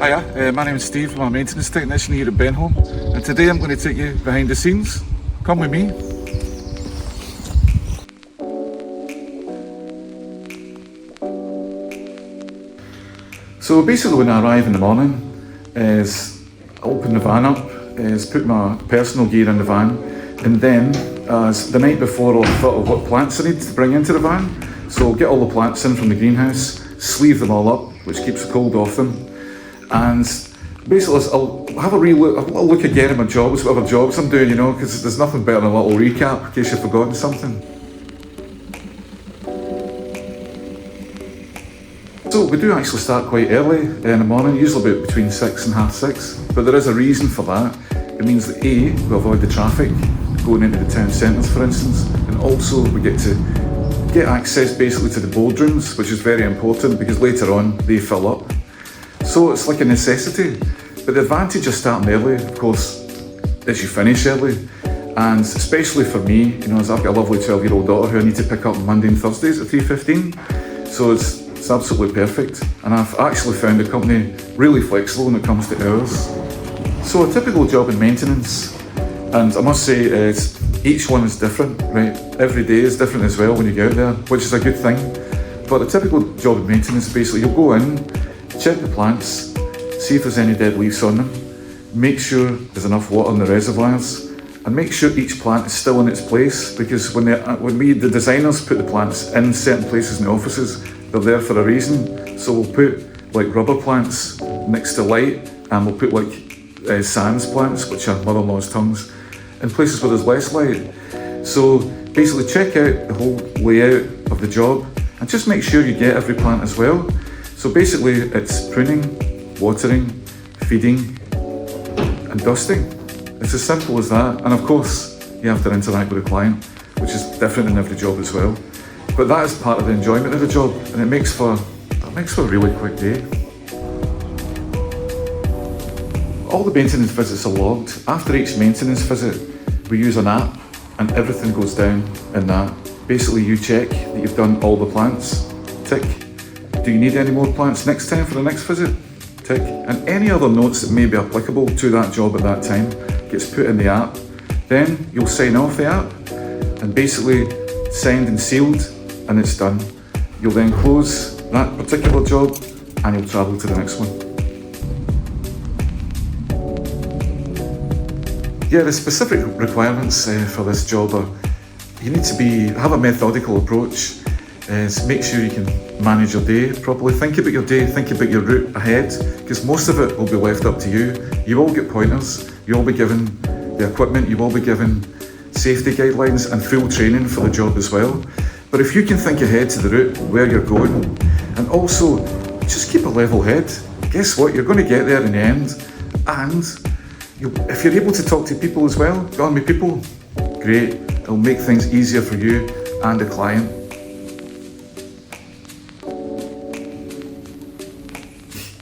Hiya, my name is Steve. I'm a maintenance technician here at Benholm, and today I'm going to take you behind the scenes. Come with me. So basically when I arrive in the morning, is I open the van up, is put my personal gear in the van, and then as the night before I'll thought of what plants I need to bring into the van. So I'll get all the plants in from the greenhouse, sleeve them all up, which keeps the cold off them. And basically I'll have a look again at my jobs, whatever jobs I'm doing, because there's nothing better than a little recap in case you've forgotten something. So we do actually start quite early in the morning, usually about between 6 and 6:30, but there is a reason for that. It means that A, we avoid the traffic going into the town centres for instance, and also we get to get access basically to the boardrooms, which is very important because later on they fill up. So it's like a necessity, but the advantage of starting early, of course, is you finish early, and especially for me, as I've got a lovely 12-year-old daughter who I need to pick up on Monday and Thursdays at 3:15, so it's absolutely perfect, and I've actually found the company really flexible when it comes to hours. So a typical job in maintenance, and I must say each one is different, right? Every day is different as well when you get out there, which is a good thing. But a typical job in maintenance, basically you'll go in, check the plants, see if there's any dead leaves on them, make sure there's enough water in the reservoirs, and make sure each plant is still in its place, because when the designers put the plants in certain places in the offices, they're there for a reason. So we'll put like rubber plants next to light, and we'll put like sans plants, which are mother-in-law's tongues, in places where there's less light. So basically check out the whole layout of the job, and just make sure you get every plant as well. So basically it's pruning, watering, feeding and dusting. It's as simple as that, and of course you have to interact with the client, which is different in every job as well. But that is part of the enjoyment of the job, and it makes for a really quick day. All the maintenance visits are logged. After each maintenance visit we use an app, and everything goes down in that. Basically you check that you've done all the plants, tick. Do you need any more plants next time for the next visit? Tick. And any other notes that may be applicable to that job at that time gets put in the app. Then you'll sign off the app and basically signed and sealed, and it's done. You'll then close that particular job and you'll travel to the next one. Yeah, the specific requirements for this job are you need to have a methodical approach. Make sure you can manage your day properly. Think about your day, think about your route ahead, because most of it will be left up to you. You will get pointers, you will be given the equipment, you will be given safety guidelines and full training for the job as well. But if you can think ahead to the route, where you're going, and also just keep a level head, guess what, you're going to get there in the end. And if you're able to talk to people as well, get on with people, great, it'll make things easier for you and the client.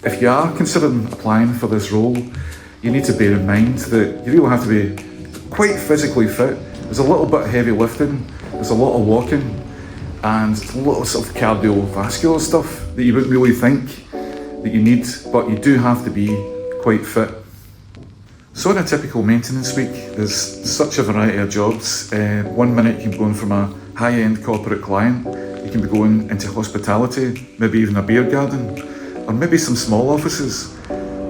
If you are considering applying for this role, you need to bear in mind that you really have to be quite physically fit. There's a little bit of heavy lifting, there's a lot of walking, and a lot of sort of cardiovascular stuff that you wouldn't really think that you need, but you do have to be quite fit. So in a typical maintenance week, there's such a variety of jobs. 1 minute you can be going from a high-end corporate client, you can be going into hospitality, maybe even a beer garden, or maybe some small offices.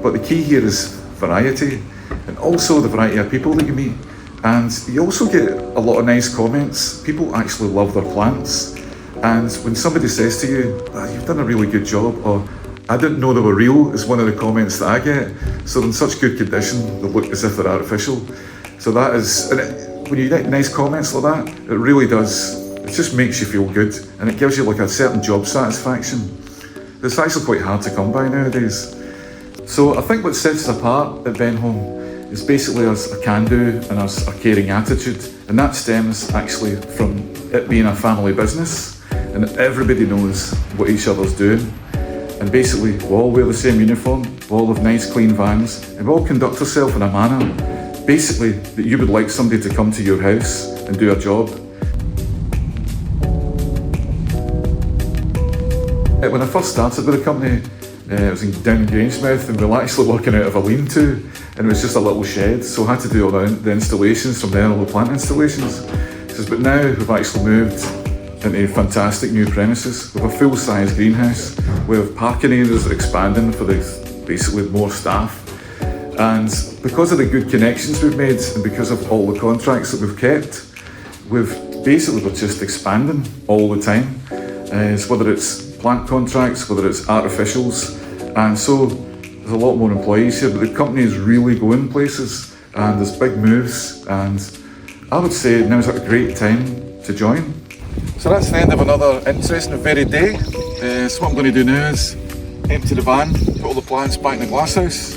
But the key here is variety, and also the variety of people that you meet. And you also get a lot of nice comments. People actually love their plants. And when somebody says to you, you've done a really good job, or I didn't know they were real, is one of the comments that I get. So in such good condition, they look as if they're artificial. So that is, when you get nice comments like that, it really does, it just makes you feel good, and it gives you like a certain job satisfaction. It's actually quite hard to come by nowadays. So I think what sets us apart at Benholm is basically us a can-do and us a caring attitude, and that stems actually from it being a family business, and everybody knows what each other's doing. And basically we all wear the same uniform, we all have nice clean vans, and we all conduct ourselves in a manner basically that you would like somebody to come to your house and do a job. When I first started with the company, It was down in Grangemouth, and we were actually working out of a lean-to, and it was just a little shed, so I had to do all the installations from then, all the plant installations. He says, but now we've actually moved into fantastic new premises. We have a full-size greenhouse. We have parking areas expanding for basically more staff. And because of the good connections we've made and because of all the contracts that we've kept, we're just expanding all the time. Whether it's plant contracts, whether it's artificials. And so there's a lot more employees here, but the company is really going places and there's big moves. And I would say now's a great time to join. So that's the end of another interesting and varied day. So what I'm going to do now is empty the van, put all the plants back in the glasshouse,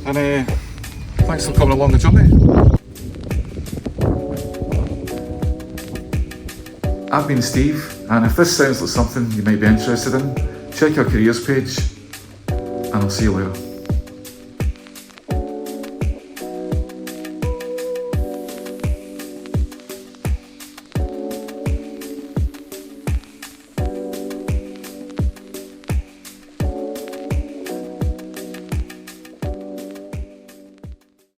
and thanks for coming along the journey. I've been Steve, and if this sounds like something you might be interested in, check our careers page, and I'll see you later.